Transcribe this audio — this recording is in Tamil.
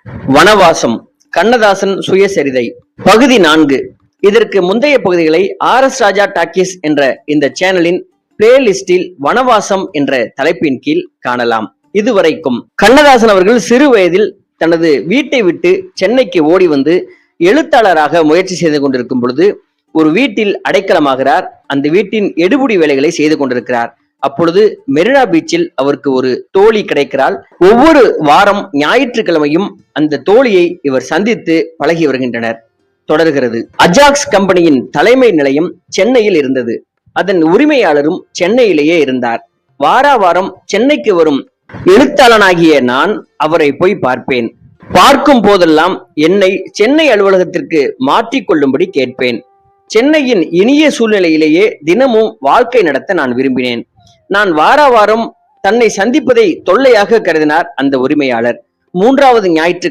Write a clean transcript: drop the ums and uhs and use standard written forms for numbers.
வனவாசம் கண்ணதாசன் சுயசரிதை பகுதி 4. இதற்கு முந்தைய பகுதிகளை RS ராஜா டாக்கீஸ் என்ற இந்த சேனலின் பிளேலிஸ்டில் வனவாசம் என்ற தலைப்பின் கீழ் காணலாம். இதுவரைக்கும் கண்ணதாசன் அவர்கள் சிறு வயதில் தனது வீட்டை விட்டு சென்னைக்கு ஓடி வந்து எழுத்தாளராக முயற்சி செய்து கொண்டிருக்கும் பொழுது ஒரு வீட்டில் அடைக்கலமாகிறார். அந்த வீட்டின் எடுபிடி வேலைகளை செய்து கொண்டிருக்கிறார். அப்பொழுது மெரினா பீச்சில் அவருக்கு ஒரு தோழி கிடைக்கிறாள். ஒவ்வொரு வாரம் ஞாயிற்றுக்கிழமையும் அந்த தோழியை இவர் சந்தித்து பழகி வருகின்றனர். தொடர்கிறது. அஜாக்ஸ் கம்பெனியின் தலைமை நிலையம் சென்னையில் இருந்தது. அதன் உரிமையாளரும் சென்னையிலேயே இருந்தார். வாரம் சென்னைக்கு வரும் எழுத்தாளனாகிய நான் அவரை போய் பார்ப்பேன். பார்க்கும் போதெல்லாம் என்னை சென்னை அலுவலகத்திற்கு மாற்றிக்கொள்ளும்படி கேட்பேன். சென்னையின் இனிய சூழ்நிலையிலேயே தினமும் வாழ்க்கை நடத்த நான் விரும்பினேன். நான் வாரம் தன்னை சந்திப்பதை தொல்லையாக கருதினார் அந்த உரிமையாளர். 3வது ஞாயிற்று